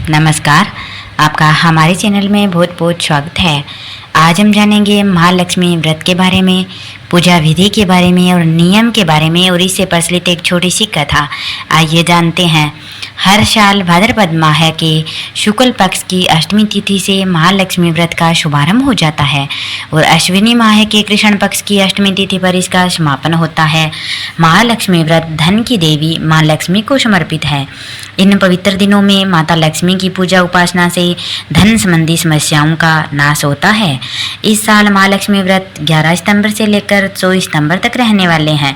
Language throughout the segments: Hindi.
नमस्कार, आपका हमारे चैनल में बहुत बहुत स्वागत है। आज हम जानेंगे महालक्ष्मी व्रत के बारे में, पूजा विधि के बारे में और नियम के बारे में और इससे प्रचलित एक छोटी सी कथा। आइए जानते हैं। हर साल भाद्रपद माह के शुक्ल पक्ष की अष्टमी तिथि से महालक्ष्मी व्रत का शुभारंभ हो जाता है और अश्विनी माह के कृष्ण पक्ष की अष्टमी तिथि पर इसका समापन होता है। महालक्ष्मी व्रत धन की देवी माँ लक्ष्मी को समर्पित है। इन पवित्र दिनों में माता लक्ष्मी की पूजा उपासना से धन संबंधी समस्याओं का नाश होता है। इस साल महालक्ष्मी व्रत 11 सितंबर से लेकर 24 सितंबर तक रहने वाले हैं।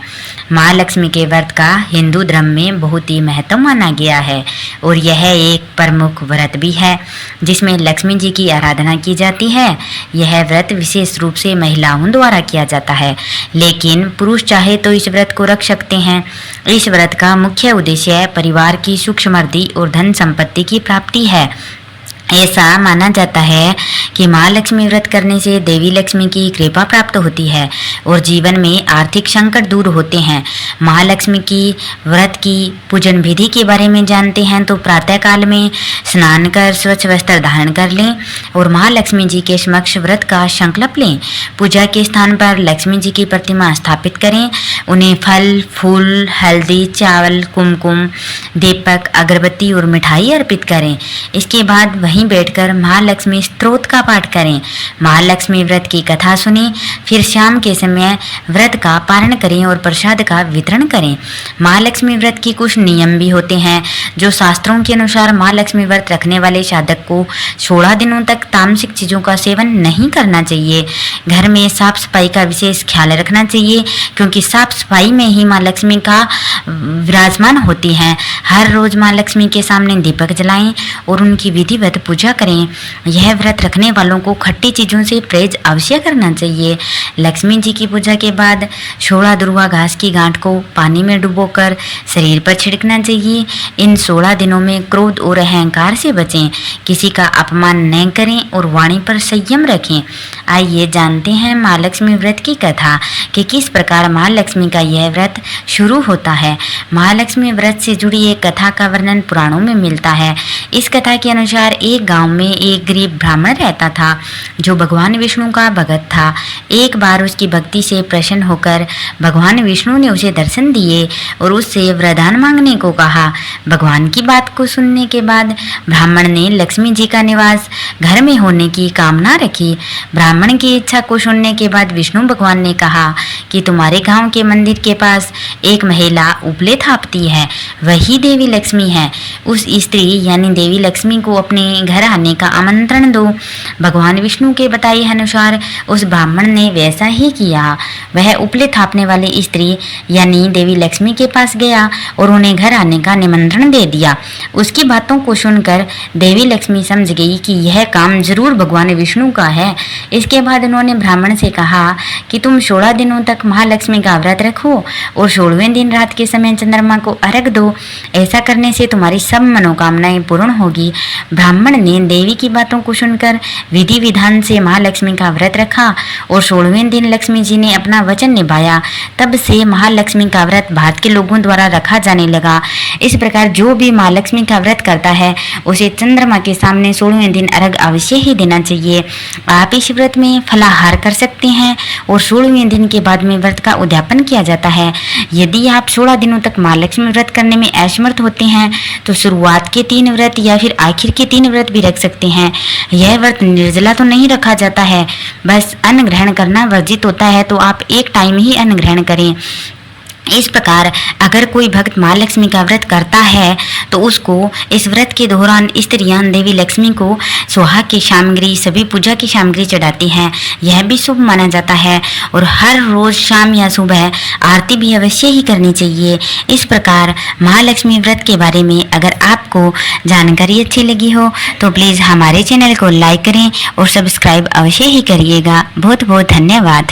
महालक्ष्मी के व्रत का हिंदू धर्म में बहुत ही महत्व माना गया है और यह एक प्रमुख व्रत भी है जिसमें लक्ष्मी जी की आराधना की जाती है। यह व्रत विशेष रूप से महिलाओं द्वारा किया जाता है, लेकिन पुरुष चाहे तो इस व्रत को रख सकते हैं। इस व्रत का मुख्य उद्देश्य परिवार की सुख समृद्धि और धन संपत्ति की प्राप्ति है। ऐसा माना जाता है कि महालक्ष्मी व्रत करने से देवी लक्ष्मी की कृपा प्राप्त होती है और जीवन में आर्थिक संकट दूर होते हैं। महालक्ष्मी की व्रत की पूजन विधि के बारे में जानते हैं तो प्रातः काल में स्नान कर स्वच्छ वस्त्र धारण कर लें और महालक्ष्मी जी के समक्ष व्रत का संकल्प लें। पूजा के स्थान पर लक्ष्मी जी की प्रतिमा स्थापित करें। उन्हें फल, फूल, हल्दी, चावल, कुमकुम, दीपक, अगरबत्ती और मिठाई अर्पित करें। इसके बाद वहीं बैठकर महालक्ष्मी स्तोत्र का पाठ करें। महालक्ष्मी व्रत की कथा सुनें, फिर शाम के समय व्रत का पारण करें और प्रसाद का वितरण करें। महालक्ष्मी व्रत की कुछ नियम भी होते हैं जो शास्त्रों के अनुसार महालक्ष्मी व्रत रखने वाले साधक को 16 दिनों तक तामसिक चीजों का सेवन नहीं करना चाहिए। घर में साफ सफाई का विशेष ख्याल रखना चाहिए क्योंकि साफ सफाई में ही माँ लक्ष्मी का विराजमान होती है। हर रोज माँ लक्ष्मी के सामने दीपक जलाएं और उनकी विधिवत पूजा करें। यह व्रत रखने वालों को खट्टी चीजों से परहेज अवश्य करना चाहिए। लक्ष्मी जी की पूजा के बाद 16 दुर्वा घास की गांठ को पानी में डुबोकर शरीर पर छिड़कना चाहिए। इन 16 दिनों में क्रोध और अहंकार से बचें, किसी का अपमान न करें और वाणी पर संयम रखें। आइए जानते हैं महालक्ष्मी व्रत की कथा कि किस प्रकार महालक्ष्मी का यह व्रत शुरू होता है। महालक्ष्मी व्रत से जुड़ी एक कथा का वर्णन पुराणों में मिलता है। इस कथा के अनुसार एक गांव में एक गरीब ब्राह्मण रहता था जो भगवान विष्णु का भक्त था। एक बार उसकी भक्ति से प्रसन्न होकर भगवान विष्णु ने उसे दर्शन दिए और उससे वरदान मांगने को कहा। भगवान की बात को सुनने के बाद ब्राह्मण ने लक्ष्मी जी का निवास घर में होने की कामना रखी। ब्राह्मण की इच्छा को सुनने के बाद विष्णु भगवान ने कहा कि तुम्हारे गांव के मंदिर के पास एक महिला उपले थापती है, वही देवी लक्ष्मी है। उस स्त्री यानी देवी लक्ष्मी को अपने घर आने का आमंत्रण दो। भगवान विष्णु के बताए अनुसार उस ब्राह्मण ने वैसा ही किया। वह उपले थापने वाली स्त्री यानी देवी लक्ष्मी के पास गया और उन्हें घर आने का निमंत्रण दे दिया। उसकी बातों को सुनकर देवी लक्ष्मी समझ गई कि यह काम जरूर भगवान विष्णु का है। इसके बाद उन्होंने ब्राह्मण से कहा कि तुम 16 दिनों तक महालक्ष्मी का व्रत रखो और 16वें दिन रात के समय चंद्रमा को अर्घ दो। ऐसा करने से तुम्हारी सब मनोकामनाएं पूर्ण होगी। ब्राह्मण ने देवी की बातों को सुनकर विधि विधान से महालक्ष्मी का व्रत रखा और 16वें दिन लक्ष्मी जी ने अपना वचन निभाया। तब से महालक्ष्मी का व्रत भारत के लोगों द्वारा रखा जाने लगा। इस प्रकार जो भी महालक्ष्मी का व्रत करता है उसे चंद्रमा के सामने 16वें दिन अर्घ अवश्य ही देना चाहिए। आप इस व्रत में फलाहार कर सकते हैं और 16वें दिन के बाद में व्रत का उद्यापन किया जाता है। यदि आप 16 दिनों तक महालक्ष्मी व्रत करने में असमर्थ होते हैं तो शुरुआत के 3 व्रत या फिर आखिर के 3 व्रत भी रख सकते हैं। यह व्रत निर्जला तो नहीं रखा जाता है, बस अन्न ग्रहण करना वर्जित होता है, तो आप एक टाइम ही अन्न ग्रहण करें। इस प्रकार अगर कोई भक्त माँ लक्ष्मी का व्रत करता है तो उसको इस व्रत के दौरान स्त्रियां देवी लक्ष्मी को सुहाग की सामग्री, सभी पूजा की सामग्री चढ़ाती हैं। यह भी शुभ माना जाता है और हर रोज शाम या सुबह आरती भी अवश्य ही करनी चाहिए। इस प्रकार महालक्ष्मी व्रत के बारे में अगर आपको जानकारी अच्छी लगी हो तो प्लीज़ हमारे चैनल को लाइक करें और सब्सक्राइब अवश्य ही करिएगा। बहुत बहुत धन्यवाद।